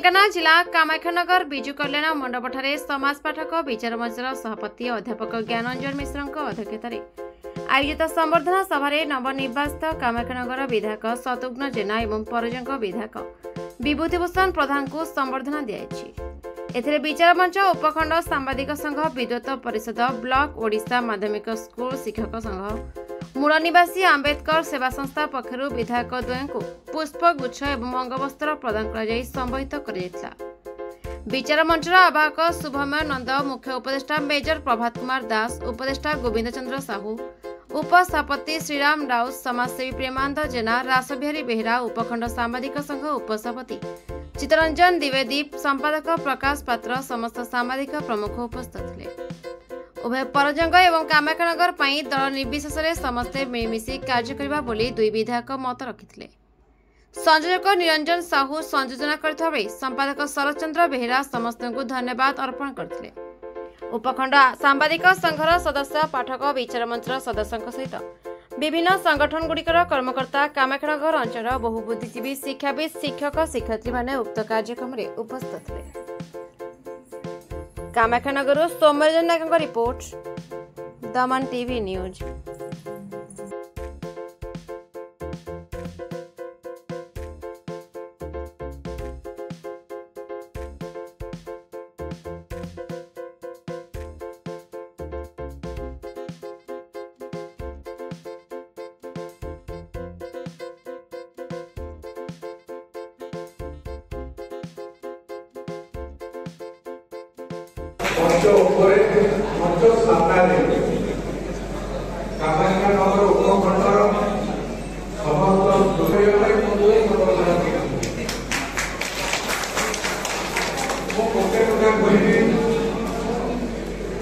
ढेंकानाल जिला कामाख्यानगर बिजु कल्याण मंडपठारे समाज पाठक विचार मंचर सभापति अध्यापक ज्ञानरंजन मिश्र अध्यक्षतार आयोजित संबर्धना सभारे नवनिर्वाचित कामाख्यानगर विधायक शत्रुघ्न जेना एवं परजंग विधायक विभूतिभूषण प्रधान को संबर्धना दिया। विचार मंच उपखंड सांबादिक संघ विद्वत परिषद ब्लॉक ओडिशा माध्यमिक स्कूल शिक्षक संघ मूल निवासी आंबेडकर सेवा संस्था पक्षर विधायक द्वय को पुष्पगुच्छ एवं अंगवस्त्र प्रदान कर संबोधित कर विचार मंचर आवाहक शुभमय नंद मुख्य उपदेष्टा मेजर प्रभात कुमार दास उपदेष्टा गोविंद चंद्र साहू उपसभापति श्रीराम राउत समाजसेवी प्रेमानंद जेना रासबिहारी बेहरा उपखंड सांबादिक संघ उपसभापति चित्तरंजन द्विवेदी संपादक प्रकाश पात्र समस्त सांबादिक प्रमुख उपस्थित थे। उभय परजंग एवं कामाख्यानगर दल निर्विशेष समस्ते मिलमिशि कार्य करबा बोली दुई विधायक मत रखिथिले। संयोजक निरंजन साहू संयोजना करथिबा बेले संपादक शरद चंद्र बेहरा समस्त को धन्यवाद अर्पण करथिले। उपखंड सांबादिक संघर सदस्य पाठक विचार मंचर सदस्यों सहित विभिन्न संगठन गुड़िकर कर्मकर्ता कामाख्यानगर अंचल बहु बुद्धिजीवी शिक्षाविद शिक्षक शिक्षयित्री माने उक्त कार्यक्रम में उपस्थित थे। कामाख्यानगर सौम्यरंजन नायक रिपोर्ट दमन टीवी न्यूज। कामाख्यानगर उपखंडर समस्त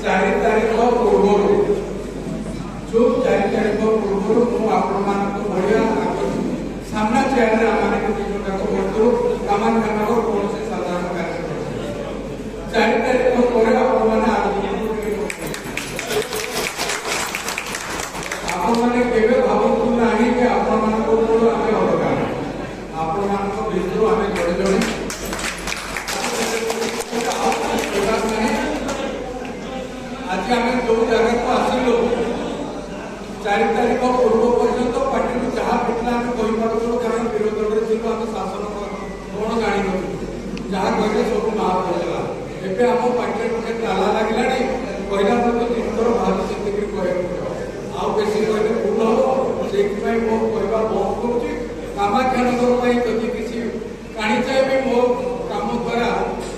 चार तारीख पूर्व जो 4 तारीख पूर्व बढ़िया सामना चेयर कामाख्यानगर कौन से साधारण कार्यक्रम 4 तारीख आपने केवे भावतु नहीं कि आपण को आमे अलगा आपण मानको भितरु आमे जोड़े जोड़े आज आमे जो जगह को आसिलो 4 तारीख पूर्व पर्यंत पार्टी जहाँ पिटला आमे कहि पारथु कारण विरोध रे थिलो आमे शासन कोन गाणी न जहाँ कहले सब माफ होला एबे हम पार्टी के ताला लागलानी पहिला तो तीनथर भाग से के कहे आउ बेसी कहले भूल हो से मो कहबा बहुत करूची कामाख्यानगर जदि किसी काणी चाहिए मो काम द्वारा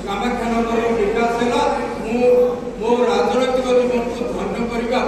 कामाख्यानगर विकास है मो राजनैतिक जीवन को धन्य करवा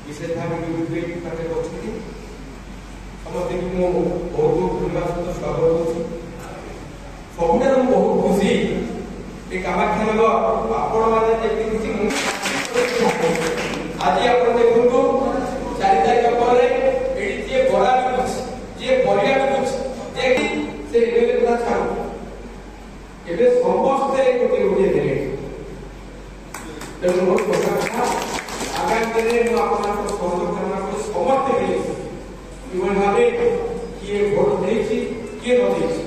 विशेष भाव बहुत धन्यवाद। ସବୁଠାରୁ ବହୁତ ଖୁସି ଏ କାମାକ୍ଷାନଗର ଆପଣ ମାନେ ଯେମିତି ଖୁସି ଆଜି ଆପଣ ଦେଖନ୍ତୁ 4 ତାରିଖ ପରେ ଏଠି ଯିଏ ବରା ବିକୁଛି ଯିଏ ପରିବା ବିକୁଛି ଯେ ସେ ଏବେଲେ କଥା ଛାଡୁ ଏବେ ସମସ୍ତେ ଗୋଟିଏ ଗୋଟିଏ ଦେଲେ ତେଣୁ ମୋର କଥା ଆଗାମୀ ଦିନରେ ମୁଁ ଆପଣଙ୍କ ସହଯୋଗ କରିବାକୁ ସମସ୍ତେ ମିଳିଛି କିଭଳି ଭାବେ କିଏ ଭୋଟ ଦେଇଛି କିଏ ନ ଦେଇଛି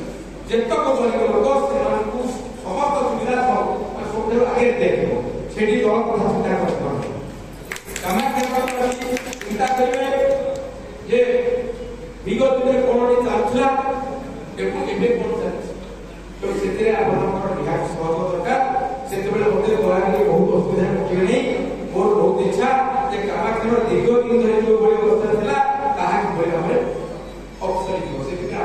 ଯେତକ ଦଳିତ ଲୋକ ସେମାନଙ୍କୁ ସମସ୍ତ ସୁବିଧା ସବୁଠାରୁ ଆଗରେ ଦିଆଯିବ ସେଠି ଦଳ କଥା ଚିନ୍ତା କରିପାରନ୍ତି ଚିନ୍ତା କରିବେ ଯେ ବିଗତ ଦିନରେ କଣ ଚାଲୁଥିଲା ଏବଂ ଏବେ କଣ ଚାଲିଛି ତେଣୁ ସେଥିରେ ଆପଣଙ୍କର ନିହାତି ସହଯୋଗ ଦରକାର ସେତେବେଳେ ମୋତେ ଦୟାକରି ବହୁତ ଅସୁବିଧାରେ ପକେଇବେ ନାହିଁ ମୋର ବହୁତ ଇଚ୍ଛା ଯେ କାମାକ୍ଷାର ଦୀର୍ଘ ଦିନ ଧରି ଯୋଉଭଳି ଅବସ୍ଥା ଥିଲା ତାହା କିଭଳି ଭାବରେ ଅବସର ଯିବ ସେଥିପାଇଁ